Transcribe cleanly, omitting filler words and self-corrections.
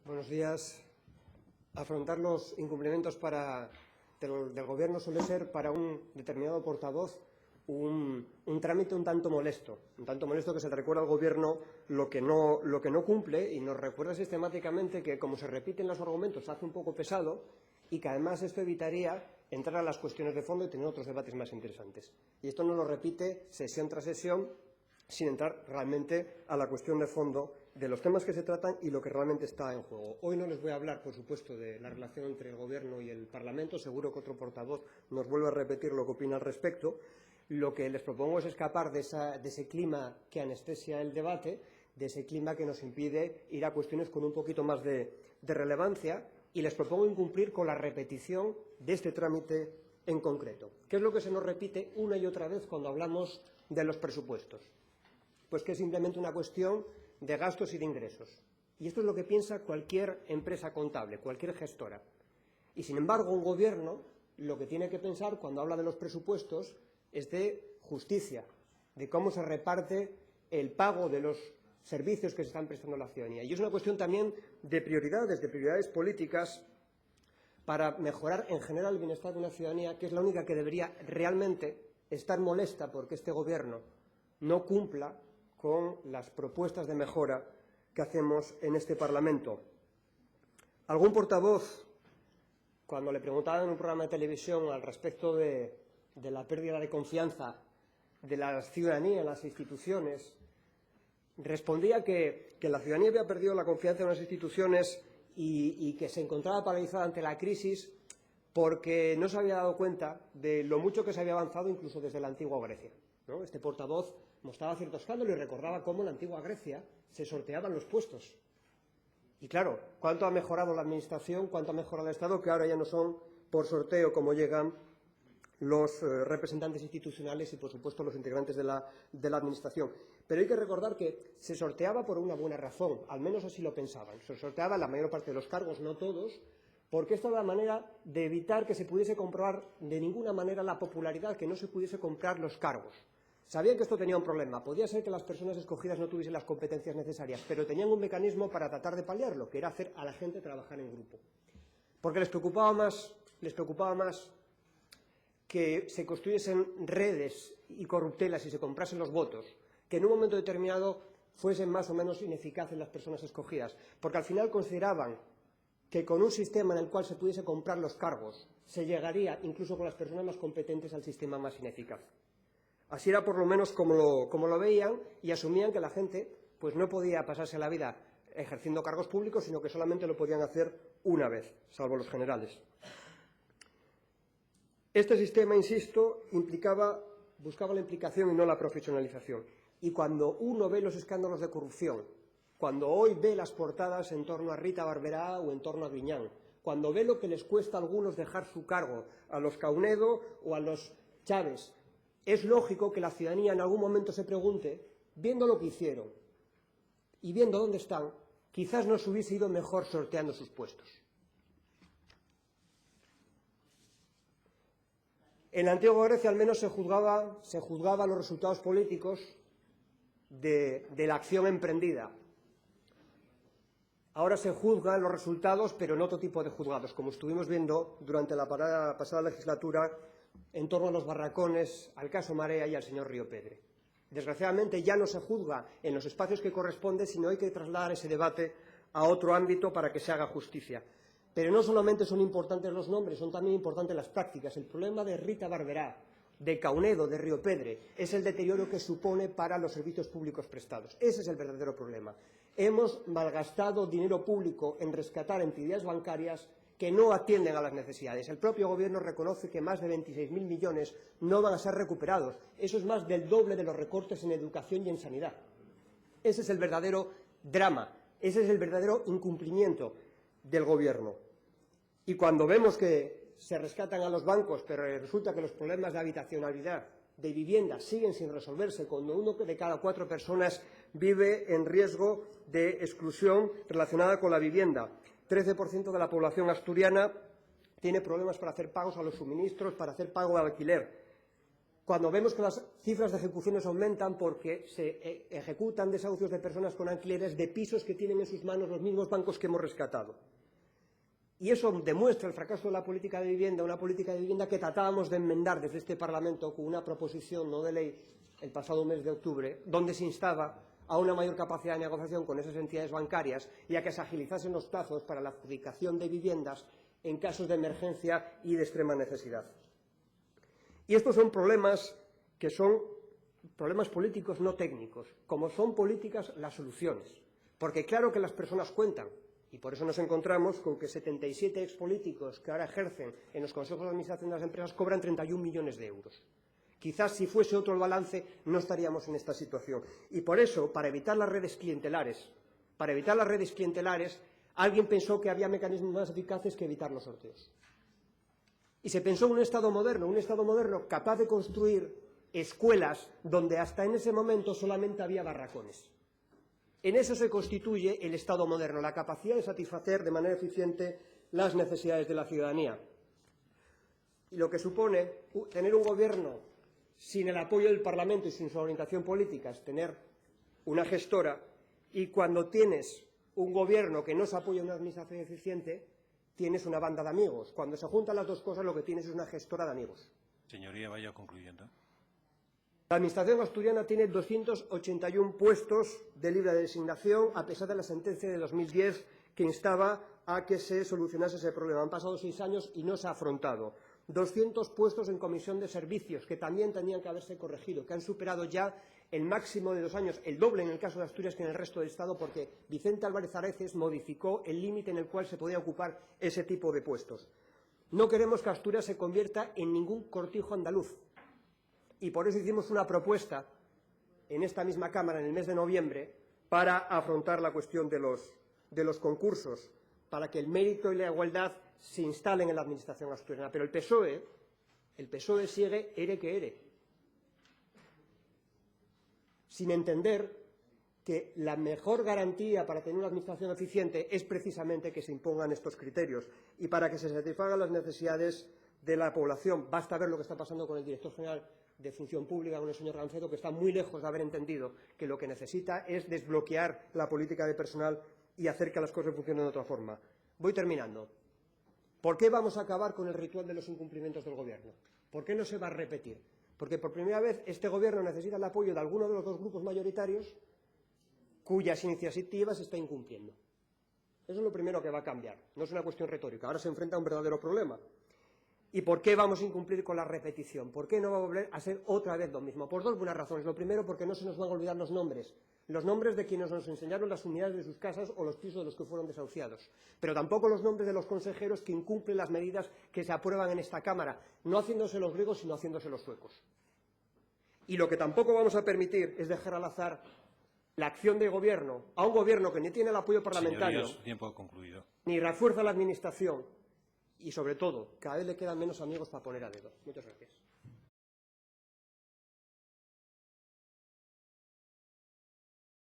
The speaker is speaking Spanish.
Buenos días. Afrontar los incumplimientos del Gobierno suele ser para un determinado portavoz un trámite un tanto molesto que se le recuerda al Gobierno lo que no cumple, y nos recuerda sistemáticamente que, como se repiten los argumentos, se hace un poco pesado y que además esto evitaría entrar a las cuestiones de fondo y tener otros debates más interesantes. Y esto nos lo repite sesión tras sesión, sin entrar realmente a la cuestión de fondo de los temas que se tratan y lo que realmente está en juego. Hoy no les voy a hablar, por supuesto, de la relación entre el Gobierno y el Parlamento. Seguro que otro portavoz nos vuelve a repetir lo que opina al respecto. Lo que les propongo es escapar de ese clima que anestesia el debate, de ese clima que nos impide ir a cuestiones con un poquito más de relevancia, y les propongo incumplir con la repetición de este trámite en concreto. ¿Qué es lo que se nos repite una y otra vez cuando hablamos de los presupuestos? Pues que es simplemente una cuestión de gastos y de ingresos. Y esto es lo que piensa cualquier empresa contable, cualquier gestora. Y, sin embargo, un Gobierno lo que tiene que pensar cuando habla de los presupuestos es de justicia, de cómo se reparte el pago de los servicios que se están prestando a la ciudadanía. Y es una cuestión también de prioridades políticas para mejorar en general el bienestar de una ciudadanía, que es la única que debería realmente estar molesta porque este Gobierno no cumpla con las propuestas de mejora que hacemos en este Parlamento. Algún portavoz, cuando le preguntaban en un programa de televisión al respecto de la pérdida de confianza de la ciudadanía en las instituciones, respondía que la ciudadanía había perdido la confianza en las instituciones y que se encontraba paralizada ante la crisis porque no se había dado cuenta de lo mucho que se había avanzado incluso desde la antigua Grecia, ¿no? Este portavoz mostraba cierto escándalo y recordaba cómo en la antigua Grecia se sorteaban los puestos. Y claro, ¿cuánto ha mejorado la Administración, cuánto ha mejorado el Estado, que ahora ya no son por sorteo como llegan los representantes institucionales y, por supuesto, los integrantes de la Administración? Pero hay que recordar que se sorteaba por una buena razón, al menos así lo pensaban. Se sorteaba la mayor parte de los cargos, no todos, porque esta era la manera de evitar que se pudiese comprobar de ninguna manera la popularidad, que no se pudiese comprar los cargos. Sabían que esto tenía un problema. Podía ser que las personas escogidas no tuviesen las competencias necesarias, pero tenían un mecanismo para tratar de paliarlo, que era hacer a la gente trabajar en grupo. Porque les preocupaba más que se construyesen redes y corruptelas y se comprasen los votos, que en un momento determinado fuesen más o menos ineficaces las personas escogidas, porque al final consideraban que con un sistema en el cual se pudiese comprar los cargos se llegaría, incluso con las personas más competentes, al sistema más ineficaz. Así era por lo menos como lo veían, y asumían que la gente pues no podía pasarse la vida ejerciendo cargos públicos, sino que solamente lo podían hacer una vez, salvo los generales. Este sistema, insisto, buscaba la implicación y no la profesionalización. Y cuando uno ve los escándalos de corrupción, cuando hoy ve las portadas en torno a Rita Barberá o en torno a Griñán, cuando ve lo que les cuesta a algunos dejar su cargo, a los Caunedo o a los Chávez, es lógico que la ciudadanía en algún momento se pregunte, viendo lo que hicieron y viendo dónde están, quizás nos hubiese ido mejor sorteando sus puestos. En la antigua Grecia al menos se juzgaba los resultados políticos de la acción emprendida. Ahora se juzgan los resultados, pero en otro tipo de juzgados, como estuvimos viendo durante la pasada legislatura en torno a los barracones, al caso Marea y al señor Riopedre. Desgraciadamente ya no se juzga en los espacios que corresponde, sino hay que trasladar ese debate a otro ámbito para que se haga justicia. Pero no solamente son importantes los nombres, son también importantes las prácticas. El problema de Rita Barberá, de Caunedo, de Riopedre, es el deterioro que supone para los servicios públicos prestados. Ese es el verdadero problema. Hemos malgastado dinero público en rescatar entidades bancarias que no atienden a las necesidades. El propio Gobierno reconoce que más de 26.000 millones no van a ser recuperados. Eso es más del doble de los recortes en educación y en sanidad. Ese es el verdadero drama, ese es el verdadero incumplimiento del Gobierno. Y cuando vemos que se rescatan a los bancos, pero resulta que los problemas de habitacionalidad, de vivienda, siguen sin resolverse, cuando 1 de cada 4 personas vive en riesgo de exclusión relacionada con la vivienda. 13% de la población asturiana tiene problemas para hacer pagos a los suministros, para hacer pago de alquiler. cuando vemos que las cifras de ejecuciones aumentan porque se ejecutan desahucios de personas con alquileres de pisos que tienen en sus manos los mismos bancos que hemos rescatado. Y eso demuestra el fracaso de la política de vivienda, una política de vivienda que tratábamos de enmendar desde este Parlamento con una proposición no de ley el pasado mes de octubre, donde se instaba a una mayor capacidad de negociación con esas entidades bancarias y a que se agilizasen los plazos para la adjudicación de viviendas en casos de emergencia y de extrema necesidad. Y estos son problemas que son problemas políticos, no técnicos. Como son políticas, las soluciones. Porque claro que las personas cuentan. Y por eso nos encontramos con que 77 expolíticos que ahora ejercen en los consejos de administración de las empresas cobran 31 millones de euros. Quizás si fuese otro el balance no estaríamos en esta situación. Y por eso, para evitar las redes clientelares, alguien pensó que había mecanismos más eficaces que evitar los sorteos. Y se pensó en un Estado moderno capaz de construir escuelas donde hasta en ese momento solamente había barracones. En eso se constituye el Estado moderno, la capacidad de satisfacer de manera eficiente las necesidades de la ciudadanía. Y lo que supone tener un gobierno sin el apoyo del Parlamento y sin su orientación política es tener una gestora, y cuando tienes un gobierno que no se apoya en una administración eficiente, tienes una banda de amigos. Cuando se juntan las dos cosas, lo que tienes es una gestora de amigos. Señoría, vaya concluyendo. La Administración asturiana tiene 281 puestos de libre designación, a pesar de la sentencia de 2010 que instaba a que se solucionase ese problema. Han pasado 6 años y no se ha afrontado. 200 puestos en comisión de servicios, que también tenían que haberse corregido, que han superado ya el máximo de 2 años, el doble en el caso de Asturias que en el resto del Estado, porque Vicente Álvarez Areces modificó el límite en el cual se podía ocupar ese tipo de puestos. No queremos que Asturias se convierta en ningún cortijo andaluz. Y por eso hicimos una propuesta en esta misma Cámara en el mes de noviembre para afrontar la cuestión de los concursos, para que el mérito y la igualdad se instalen en la Administración asturiana. Pero el PSOE sigue ere que ere, sin entender que la mejor garantía para tener una Administración eficiente es precisamente que se impongan estos criterios y para que se satisfagan las necesidades de la población. Basta ver lo que está pasando con el director general de Función Pública, con el señor Gancedo, que está muy lejos de haber entendido que lo que necesita es desbloquear la política de personal y hacer que las cosas funcionen de otra forma. Voy terminando. ¿Por qué vamos a acabar con el ritual de los incumplimientos del Gobierno? ¿Por qué no se va a repetir? Porque por primera vez este Gobierno necesita el apoyo de alguno de los dos grupos mayoritarios cuyas iniciativas se está incumpliendo. Eso es lo primero que va a cambiar. No es una cuestión retórica. Ahora se enfrenta a un verdadero problema. ¿Y por qué vamos a incumplir con la repetición? ¿Por qué no va a volver a ser otra vez lo mismo? Por dos buenas razones. Lo primero, porque no se nos van a olvidar los nombres de quienes nos enseñaron las unidades de sus casas o los pisos de los que fueron desahuciados. Pero tampoco los nombres de los consejeros que incumplen las medidas que se aprueban en esta Cámara, no haciéndose los griegos, sino haciéndose los suecos. Y lo que tampoco vamos a permitir es dejar al azar la acción de gobierno, a un gobierno que ni tiene el apoyo parlamentario, Señorías, tiempo concluido. Ni refuerza la Administración. Y, sobre todo, cada vez le quedan menos amigos para poner a dedo. Muchas gracias.